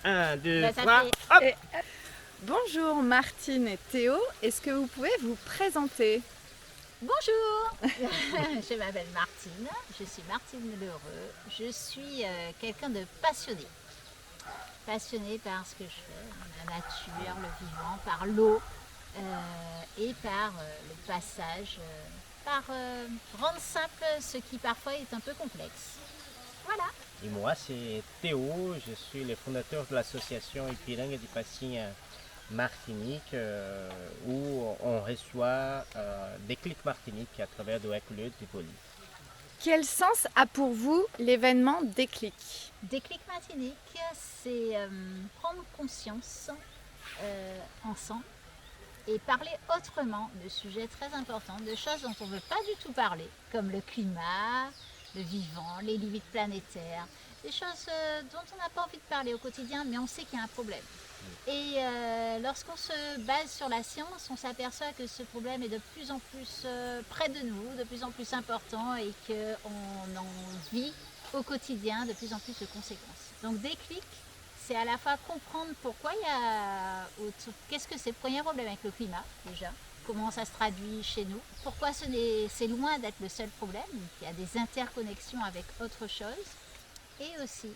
1, 2, Bah, ça 3, fait- hop. Bonjour Martine et Théo, est-ce que vous pouvez vous présenter? Bonjour, je m'appelle Martine, je suis Martine Lheureux, je suis quelqu'un de passionné. Passionné par ce que je fais, la nature, le vivant, par l'eau et par le passage, par rendre simple ce qui parfois est un peu complexe. Voilà. Et moi, c'est Théo, je suis le fondateur de l'association Ipiranga de Passinha Martinique, où on reçoit Déclic Martinique à travers de Écolieu de Tivoli. Quel sens a pour vous l'événement Déclic? Déclic Martinique, c'est prendre conscience ensemble et parler autrement de sujets très importants, de choses dont on ne veut pas du tout parler, comme le climat, le vivant, les limites planétaires, des choses dont on n'a pas envie de parler au quotidien, mais on sait qu'il y a un problème. Et lorsqu'on se base sur la science, on s'aperçoit que ce problème est de plus en plus près de nous, de plus en plus important et qu'on en vit au quotidien de plus en plus de conséquences. Donc Déclic, c'est à la fois comprendre pourquoi il y a... Qu'est-ce que c'est le premier problème avec le climat déjà, comment ça se traduit chez nous, pourquoi c'est loin d'être le seul problème, il y a des interconnexions avec autre chose, et aussi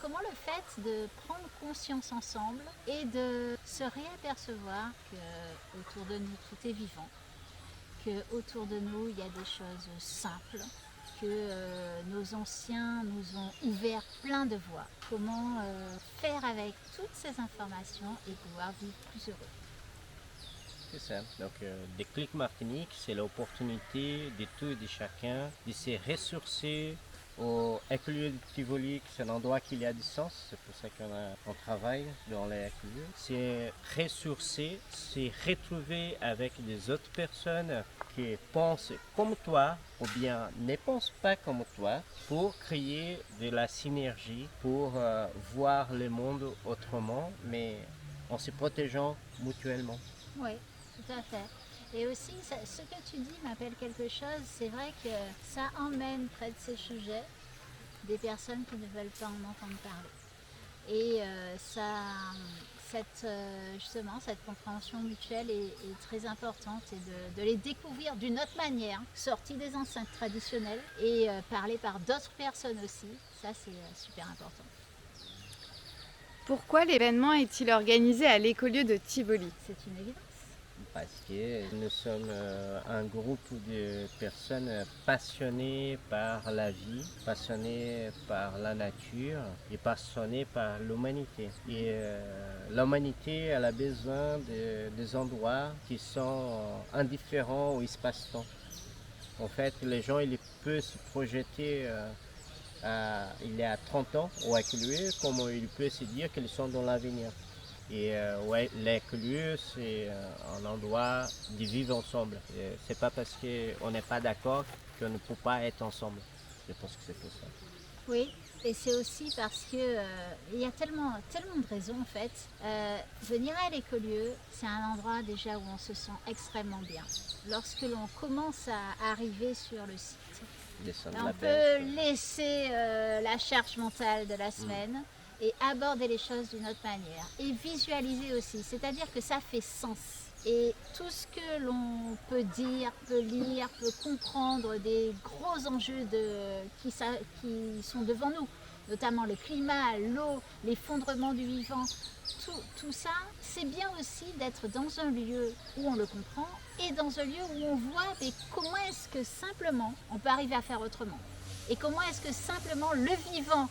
comment le fait de prendre conscience ensemble et de se réapercevoir que autour de nous tout est vivant, que autour de nous il y a des choses simples, que nos anciens nous ont ouvert plein de voies. Comment faire avec toutes ces informations et pouvoir vivre plus heureux. C'est ça. Donc, Déclic Martinique, c'est l'opportunité de tout et de chacun de se ressourcer au Écolieu de Tivoli. C'est un endroit qu'il y a du sens, c'est pour ça qu'on travaille dans les écolieux. C'est ressourcer, c'est retrouver avec des autres personnes qui pensent comme toi ou bien ne pensent pas comme toi pour créer de la synergie, pour voir le monde autrement, mais en se protégeant mutuellement. Oui, tout à fait. Et aussi, ce que tu dis m'appelle quelque chose. C'est vrai que ça emmène près de ces sujets des personnes qui ne veulent pas en entendre parler. Et justement, cette compréhension mutuelle est très importante et de les découvrir d'une autre manière, sortie des enceintes traditionnelles et parler par d'autres personnes aussi. Ça, c'est super important. Pourquoi l'événement est-il organisé à l'Écolieu de Tivoli? C'est une évidence. Parce que nous sommes un groupe de personnes passionnées par la vie, passionnées par la nature et passionnées par l'humanité. Et l'humanité, elle a besoin des endroits qui sont indifférents au espace-temps. En fait, les gens, ils peuvent se projeter il y a 30 ans au Écolieu, comme ils peuvent se dire qu'ils sont dans l'avenir. Et ouais, l'écolieu, c'est un endroit de vivre ensemble. C'est pas parce qu'on n'est pas d'accord qu'on ne peut pas être ensemble. Je pense que c'est pour ça. Oui, et c'est aussi parce que il y a tellement de raisons en fait. Venir à l'Écolieu, c'est un endroit déjà où on se sent extrêmement bien. Lorsque l'on commence à arriver sur le site, on peut laisser la charge mentale de la semaine et aborder les choses d'une autre manière. Et visualiser aussi, c'est-à-dire que ça fait sens. Et tout ce que l'on peut dire, peut lire, peut comprendre des gros enjeux qui sont devant nous, notamment le climat, l'eau, l'effondrement du vivant, tout ça, c'est bien aussi d'être dans un lieu où on le comprend et dans un lieu où on voit mais comment est-ce que simplement on peut arriver à faire autrement. Et comment est-ce que simplement le vivant,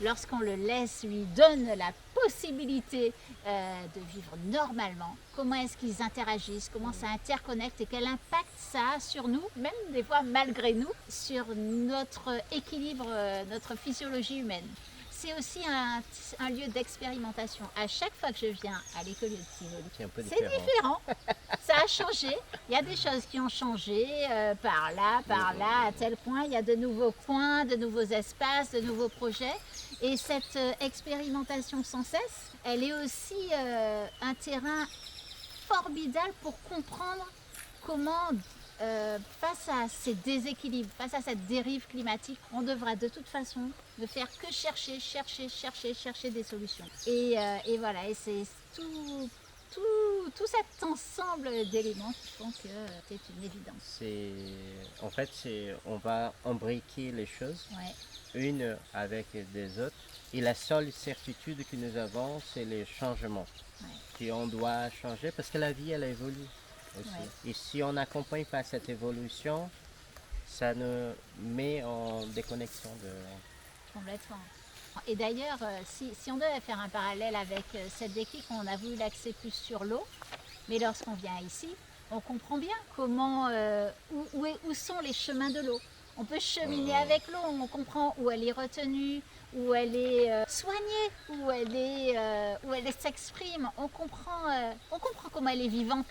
lorsqu'on le laisse, lui donne la possibilité de vivre normalement, comment est-ce qu'ils interagissent, comment ça interconnecte et quel impact ça a sur nous, même des fois malgré nous, sur notre équilibre, notre physiologie humaine. C'est aussi un lieu d'expérimentation. À chaque fois que je viens à l'Écolieu de Tivoli, c'est différent. Ça a changé. Il y a des choses qui ont changé par là, à tel point. Il y a de nouveaux coins, de nouveaux espaces, de nouveaux projets. Et cette expérimentation sans cesse, elle est aussi un terrain formidable pour comprendre comment face à ces déséquilibres, face à cette dérive climatique, on devra de toute façon ne faire que chercher des solutions. Et voilà, et c'est tout cet ensemble d'éléments qui font que c'est une évidence. En fait, on va embriquer les choses, Ouais, une avec des autres. Et la seule certitude que nous avons, c'est les changements. ouais, Qu'on doit changer parce que la vie, elle évolue aussi. ouais. Et si on n'accompagne pas cette évolution, ça nous met en déconnexion de... Complètement. Et d'ailleurs, si on devait faire un parallèle avec cette déclic, on a voulu l'axer plus sur l'eau, mais lorsqu'on vient ici, on comprend bien comment, où sont les chemins de l'eau. On peut cheminer avec l'eau, on comprend où elle est retenue, où elle est soignée, où elle s'exprime. On comprend comment elle est vivante.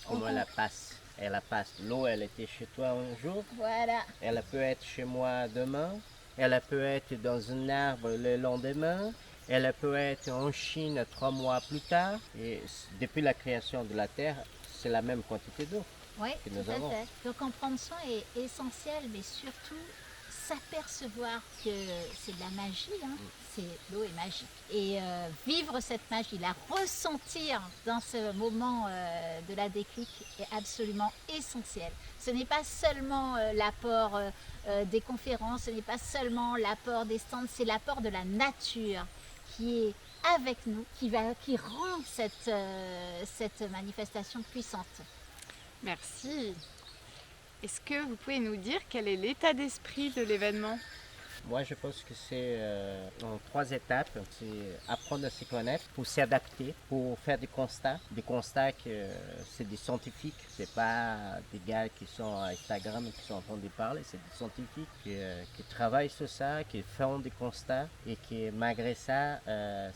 Comment elle la passe. Elle la passe. L'eau, elle était chez toi un jour, Voilà, elle peut être chez moi demain, elle peut être dans un arbre le lendemain, elle peut être en Chine 3 mois plus tard. Et depuis la création de la Terre, c'est la même quantité d'eau oui, que tout nous à avons. fait. Donc en prendre soin est essentiel, mais surtout s'apercevoir que c'est de la magie, hein. L'eau est magique. Et vivre cette magie, la ressentir dans ce moment de la déclic est absolument essentiel. Ce n'est pas seulement l'apport des conférences, ce n'est pas seulement l'apport des stands, c'est l'apport de la nature qui est avec nous, qui rend cette manifestation puissante. Merci. Est-ce que vous pouvez nous dire quel est l'état d'esprit de l'événement? Moi, je pense que c'est en 3 étapes. C'est apprendre à se connaître, pour s'adapter, pour faire des constats. Des constats que c'est des scientifiques, c'est pas des gars qui sont à Instagram et qui sont en train de parler, c'est des scientifiques qui travaillent sur ça, qui font des constats et qui, malgré ça,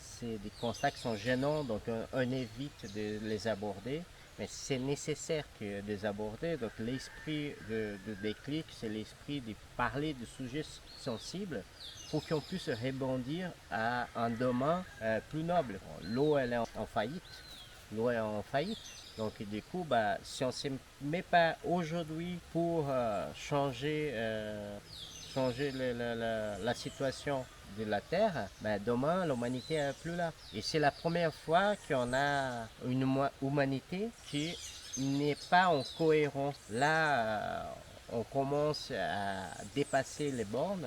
c'est des constats qui sont gênants, donc on évite de les aborder. Mais c'est nécessaire de les aborder. Donc l'esprit de déclic, c'est l'esprit de parler de sujets sensibles pour qu'on puisse rebondir à un domaine plus noble. L'eau, elle est en faillite. L'eau est en faillite. Donc du coup, si on ne se met pas aujourd'hui pour changer la situation de la Terre, demain l'humanité n'est plus là. Et c'est la première fois qu'on a une humanité qui n'est pas en cohérence. Là, on commence à dépasser les bornes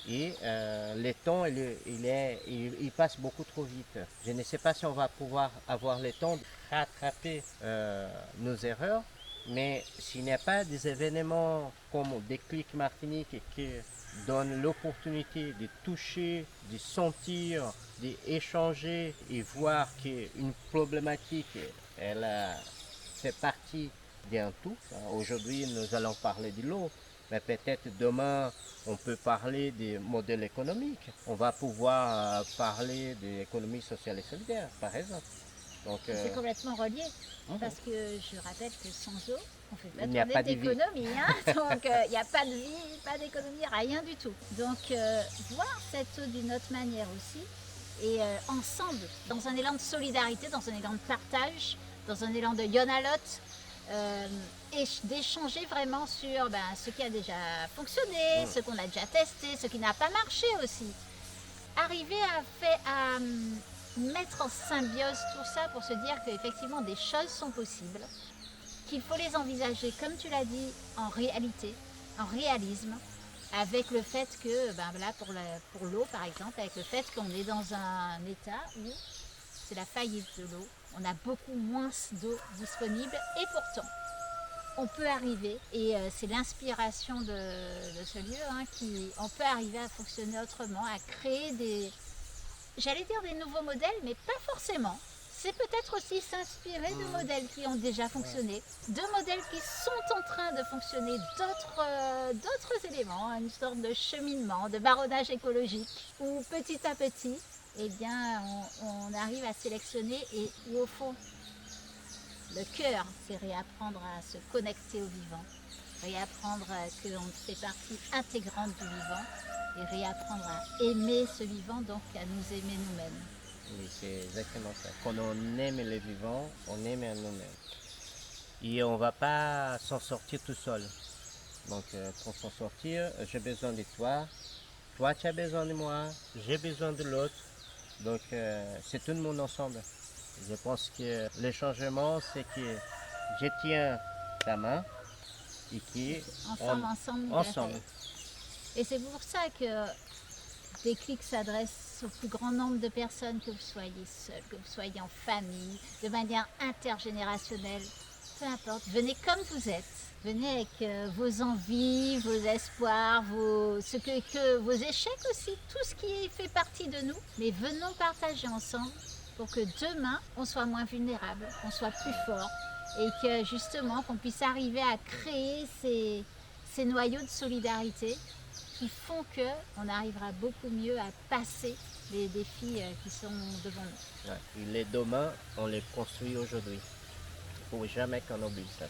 et le temps il passe beaucoup trop vite. Je ne sais pas si on va pouvoir avoir le temps de rattraper nos erreurs, mais s'il n'y a pas des événements comme Déclic Martinique qui donne l'opportunité de toucher, de sentir, d'échanger et voir qu'une problématique, elle fait partie d'un tout. Aujourd'hui, nous allons parler de l'eau, mais peut-être demain, on peut parler des modèles économiques. On va pouvoir parler de l'économie sociale et solidaire, par exemple. Donc, C'est complètement relié, parce que je rappelle que sans eau, on ne fait pas il n'y a tourner pas de vie. d'économie, hein. Donc il n'y a pas de vie, pas d'économie, rien du tout. Donc voir cette eau d'une autre manière aussi, et ensemble, dans un élan de solidarité, dans un élan de partage, dans un élan de Yonalot, et d'échanger vraiment sur ce qui a déjà fonctionné, ce qu'on a déjà testé, ce qui n'a pas marché aussi. Arriver à mettre en symbiose tout ça pour se dire qu'effectivement des choses sont possibles, qu'il faut les envisager, comme tu l'as dit, en réalité, en réalisme, avec le fait que, là pour l'eau par exemple, avec le fait qu'on est dans un état où c'est la faillite de l'eau, on a beaucoup moins d'eau disponible et pourtant on peut arriver, et c'est l'inspiration de ce lieu, on peut arriver à fonctionner autrement, à créer j'allais dire des nouveaux modèles, mais pas forcément. C'est peut-être aussi s'inspirer de modèles qui ont déjà fonctionné, de modèles qui sont en train de fonctionner, d'autres éléments, une sorte de cheminement, de barodage écologique, où petit à petit, on arrive à sélectionner et où au fond, le cœur, c'est réapprendre à se connecter au vivant, réapprendre qu'on fait partie intégrante du vivant, et réapprendre à aimer ce vivant, donc à nous aimer nous-mêmes. Oui, c'est exactement ça. Quand on aime les vivants, on aime nous-mêmes. et on ne va pas s'en sortir tout seul. Donc pour s'en sortir, j'ai besoin de toi tu as besoin de moi, j'ai besoin de l'autre. Donc c'est tout le monde ensemble. Je pense que le changement, c'est que je tiens ta main et Ensemble, nous ensemble. verrons. Et c'est pour ça que Déclic s'adresse au plus grand nombre de personnes, que vous soyez seul, que vous soyez en famille, de manière intergénérationnelle, peu importe. Venez comme vous êtes. Venez avec vos envies, vos espoirs, vos échecs aussi, tout ce qui fait partie de nous. Mais venons partager ensemble pour que demain, on soit moins vulnérable, qu'on soit plus fort et que justement, qu'on puisse arriver à créer ces noyaux de solidarité qui font qu'on arrivera beaucoup mieux à passer les défis qui sont devant nous. Ouais. Et les demain, on les construit aujourd'hui. Il ne faut jamais qu'on oublie ça.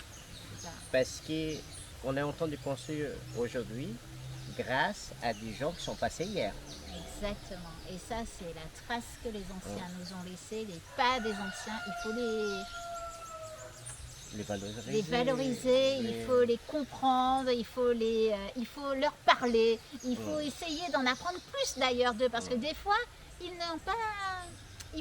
C'est ça. Parce qu'on est en train de construire aujourd'hui grâce à des gens qui sont passés hier. Exactement. Et ça, c'est la trace que les anciens nous ont laissée, les pas des anciens. Il faut les valoriser, il faut les comprendre, il faut leur parler, il faut essayer d'en apprendre plus d'ailleurs d'eux, parce que des fois, ils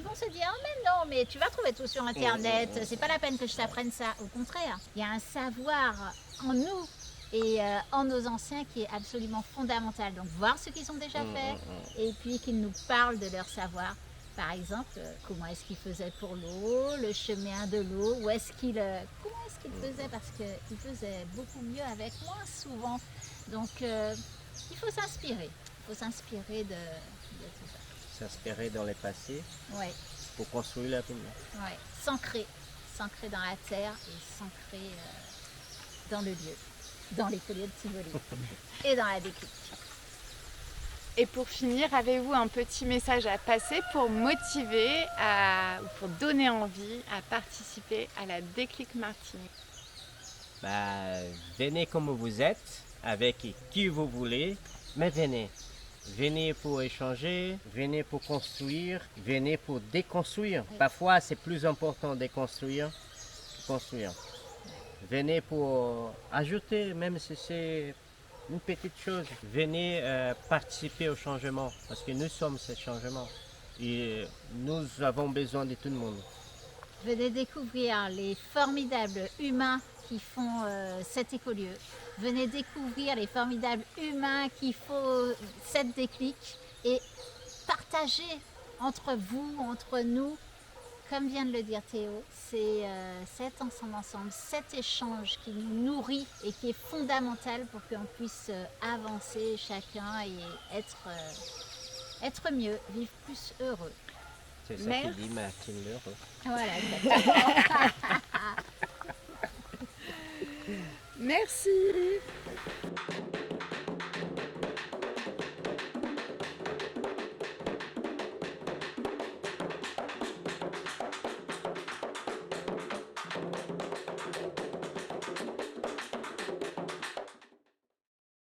vont se dire, oh mais non, mais tu vas trouver tout sur internet, c'est pas la peine que je t'apprenne ça. Au contraire, il y a un savoir en nous et en nos anciens qui est absolument fondamental. Donc voir ce qu'ils ont déjà fait et puis qu'ils nous parlent de leur savoir. Par exemple, comment est-ce qu'ils faisaient pour l'eau, le chemin de l'eau, comment est-ce qu'ils faisaient, parce qu'ils faisaient beaucoup mieux avec moins souvent. Donc il faut s'inspirer, de tout ça. S'inspirer dans le passé Ouais, pour construire l'avenir. ouais. S'ancrer dans la terre et s'ancrer dans le lieu, dans les colliers de Tivoli et dans la Déclic. Et pour finir, avez-vous un petit message à passer pour motiver ou pour donner envie à participer à la Déclic Martinique? Venez comme vous êtes, avec qui vous voulez, mais venez. Venez pour échanger, venez pour construire, venez pour déconstruire. Oui. Parfois, c'est plus important de déconstruire que construire. Venez pour ajouter, même si c'est une petite chose. Venez participer au changement, parce que nous sommes ce changement. Et nous avons besoin de tout le monde. Venez découvrir les formidables humains qui font cet écolieu. Venez découvrir les formidables humains qui font cette Déclic et partagez entre vous, entre nous. Comme vient de le dire Théo, c'est cet ensemble, cet échange qui nous nourrit et qui est fondamental pour qu'on puisse avancer chacun et être mieux, vivre plus heureux. C'est ça Merci. qui dit Martine Leroux. Voilà, exactement. Merci.